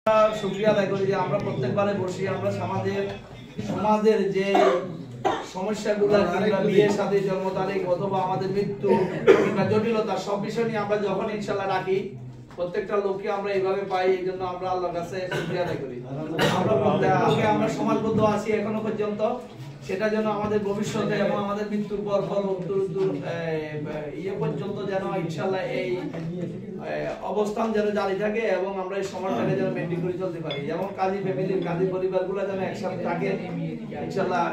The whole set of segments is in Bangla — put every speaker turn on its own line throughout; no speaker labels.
শুকরিয়া আদায় করি যে আমরা প্রত্যেকবারে বসি, আমরা সমাজের যে সমস্যাগুলো কিংবা বিয়ে শাদী জন্ম তারিখ অথবা আমাদের মৃত্যু কিংবা জটিলতা সব বিষয় নিয়ে আমরা যখন ইনশাআল্লাহ রাখি প্রত্যেকটা লোককে আমরা এইভাবে পাই, এই জন্য আমরা আল্লাহর কাছে শুকরিয়া আদায় করি। আমরা সমাজবদ্ধ আছি এখনো পর্যন্ত, সেটা যেন আমাদের ভবিষ্যতে এবং আমাদের মৃত্যুর পর ইয়ে পর্যন্ত যেন ইনশাআল্লাহ এই অবস্থান যেন জারি থাকে এবং আমরা এই সমাজটাকে যেন মেনটেন করে চলতে পারি, যেমন কাজী ফ্যামিলির কাজী পরিবারগুলো যেন একসাথে থাকে ইনশাআল্লাহ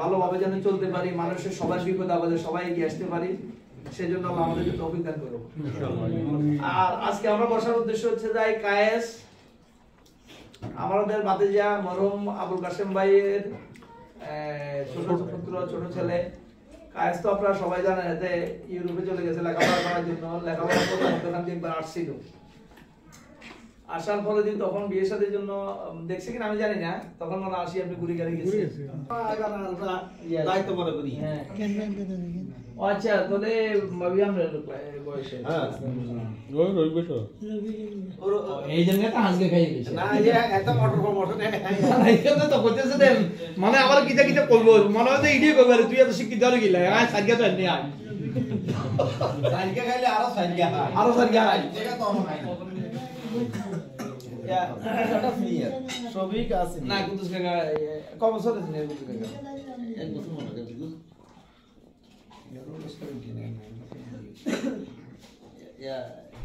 ভালোভাবে যেন চলতে পারি, মানুষের সবার বিপদ আপদে সবাই এগিয়ে আসতে পারি, সেজন্য আল্লাহ আমাদেরকে তৌফিক দান করুন। আর আজকে আমরা বসার উদ্দেশ্য হচ্ছে যে কায়েস আমাদের ভাতিজা মরহুম আবুল কাসেম ভাইয়ের ছোট পুত্র ছোট ছেলে কায়েস, তো আপনারা সবাই জানেন এতে ইউরোপে চলে গেছে লেখাপড়া করার জন্য। লেখাপড়া করতে ওখান থেকে একবার আসছিল, আসার পরে দিন তখন বিয়ের সাথে জন্য দেখছি কিনা আমি জানি না, তখন মনে আসি আপনি ঘুরে গাড়ি গেছি দায়িত্ব মনে করি। হ্যাঁ আচ্ছা, তাহলে ভাবি আমরা বয়সে এই জন্য তো আজকে খাই গেছে না, এই এত মোটর তো করতেছে দেন মানে আবার কিটা কিটা করব মনে হয় যে ইডি করবে, তুই এত শিক্ষিত হলে গিলা আয় সাইকে তো এনে আয় সাইকে খাইলে আরো সাইকে আয় এটা তো আমার নাই ইয়া এটা ফ্রিয়ার সবই আছে না। কুতুস কাকা কত বছর আছে না? কুতুস কাকা এক বছর মনে হয়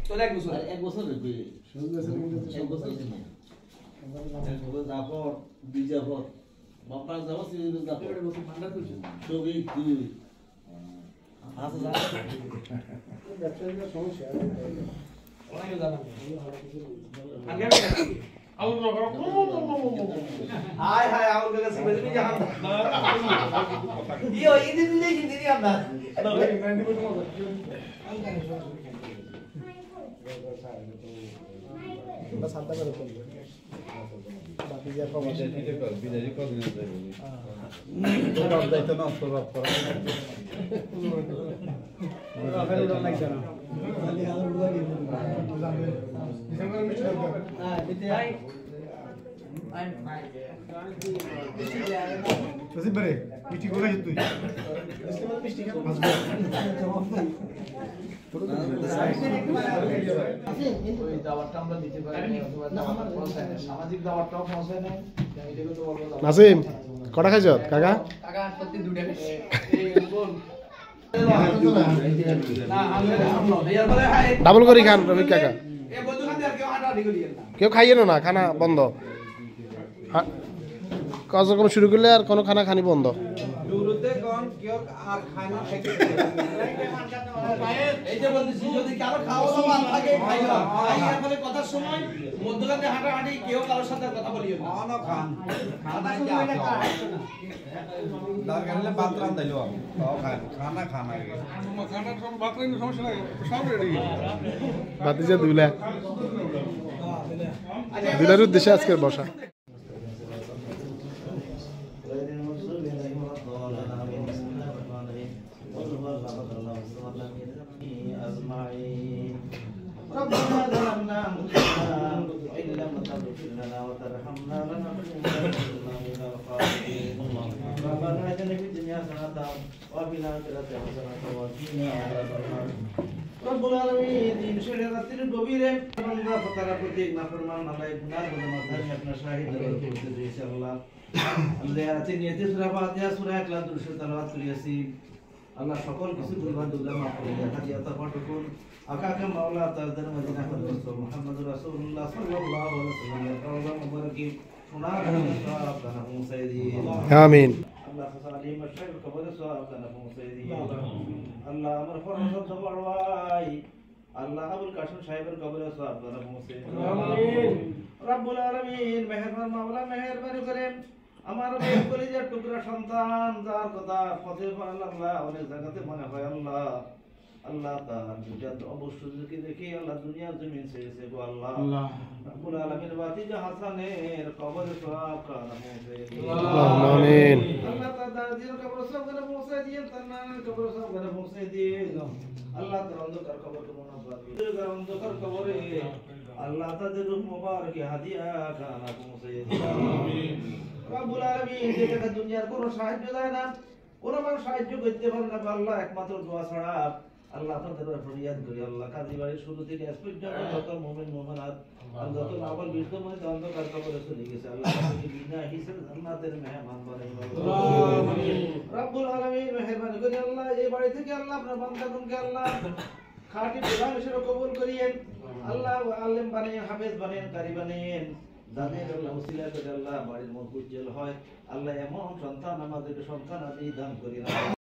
তো এক বছর বিজাপর বাপার যাবো ছবি তুই সমস্যা হাই হাই আউল কাকা সিবে তুমি জাহান ইও ইদি দিলে কি দিদি আমরা শান্তা করে বলবো বাকি যা খবর বিদেশি কত দিন যাবে তো বাপ দাইতো না তো বাপ করা ওরা ফের উড়ান লাগছে না খালি হাল উড়া গিয়ে ডিসেম্বর মিষ্টি হ্যাঁ দিতে আই সসিব বরে মিষ্টি কোলা তুই ডিসেম্বর মিষ্টি খা আসবে ওই দাওয়াতটা আমরা দিতে পারি অথবা দাওয়াত পৌঁছায় না, সামাজিক দাওয়াতটাও পৌঁছায় না, এটাকে তো বলবো নাসিম কটা খাইছ কাকা? কাকা সত্যি দুইটা খাইছি এই বল ডাবল করে খান রবি কাকা, কেউ খাইয়ে না খানা বন্ধ, কার্যক্রম শুরু করলে আর কোনো খানা খানি বন্ধ। ভাতিজা দুলার উদ্দেশ্যে আজকের বসা। ربنا ظلمنا أنفسنا وإن لم تغفر لنا وترحمنا لنكونن من الخاسرين ربنا آتنا في الدنيا حسنة وفي الآخرة حسنة وقنا عذاب النار رب العالمين إن شرعت الكبير بندہ فترہ প্রত্যেক নাফরমান আল্লাহ গুনাহ বলে মাঝখানে আপনার শাহিদ করতে দিয়েছে আল্লাহ আল্লাহ আছে নিয়তে সূরা ফাতিহা সূরা ইখলাস দুরূদ তেলাওয়াত করিয়াছি আল্লাহ সকল কিছু পরিমাণ দুর্গা মাফ করে দেয় হাজিয়া তাফাটুকুন আকাকে মাওলা তাদের মদিনা হযরত মুহাম্মদুর রাসূলুল্লাহ সাল্লাল্লাহু আলাইহি ওয়াসাল্লাম এর রওজা মুবারকি সোনার সওয়াব দান পৌঁছে দিয়ে আমিন। আল্লাহ সাল্লাল্লাহু মাশাইখ কবর সওয়াব দান পৌঁছে দিয়ে আল্লাহ আমার ফরজ দওয়াই আল্লাহ আবুল কাসেম সাহেবের কবরে সওয়াব দান পৌঁছে আমিন। রব্বুল আলামিন মেহেরবান মাওলা মেহেরবানি করে আমার কলিজার টুকরা সন্তান যার কথা পথে আল্লাহ অনেক জায়গাতে মনে হয় আল্লাহ আল্লাহ তাআলা দুনিয়ার অবশ্যই দেখি আল্লাহ দুনিয়ার জমিন ছেড়েছে গো আল্লাহ রব্বুল আলামিন ভাতিজা হাসানের কবরে সওয়াব কানা পৌঁছে আমিন। আল্লাহ তাআলা দিনের কবরে সওয়াব কানা পৌঁছে দিয়ে তার নামের কবরে সওয়াব কানা পৌঁছে দিয়ে আল্লাহ তাআলা অন্ধকার কবরকে মুনাফা দিয়ে অন্ধকার কবরে আল্লাহ তাদের রূহ মুবারক হাদিয়া খানা পৌঁছে দিন আমিন রব্বুল আলামিন যে টাকা দুনিয়ার কোনো সাহায্য দেয় না কোনো মানুষ সাহায্য করতে পারে না আল্লাহ একমাত্র দোয়া ছাড়া আল্লাহ আপনাদের ফরিয়াদ করি আল্লাহ কাজী বাড়ির শুরু থেকে আজ পর্যন্ত যত মুমিন মুমিনাত যত আবার বিদ্যমান অন্ধকার কবরে চলে গেছে আল্লাহ তাদেরকে বিনা হিসাবে জান্নাতের মেহমান বানাই আমিন রব্বুল আলামিন মেহেরবানি করে আল্লাহ এই বাড়ি থেকে আল্লাহ আপনার বান্দাগণকে আল্লাহ খাঁটি গোলাম হিসেবে কবুল করিয়েন আল্লাহ আলেম বানিয়ে হাফেজ বানিয়ে কারি বানিয়ে দানের আল্লাহ উসিলা করে আল্লাহ বাড়ির মুখ উজ্জ্বল হয় আল্লাহ এমন সন্তান আমাদেরকে সন্তান আদি দান করিয়েন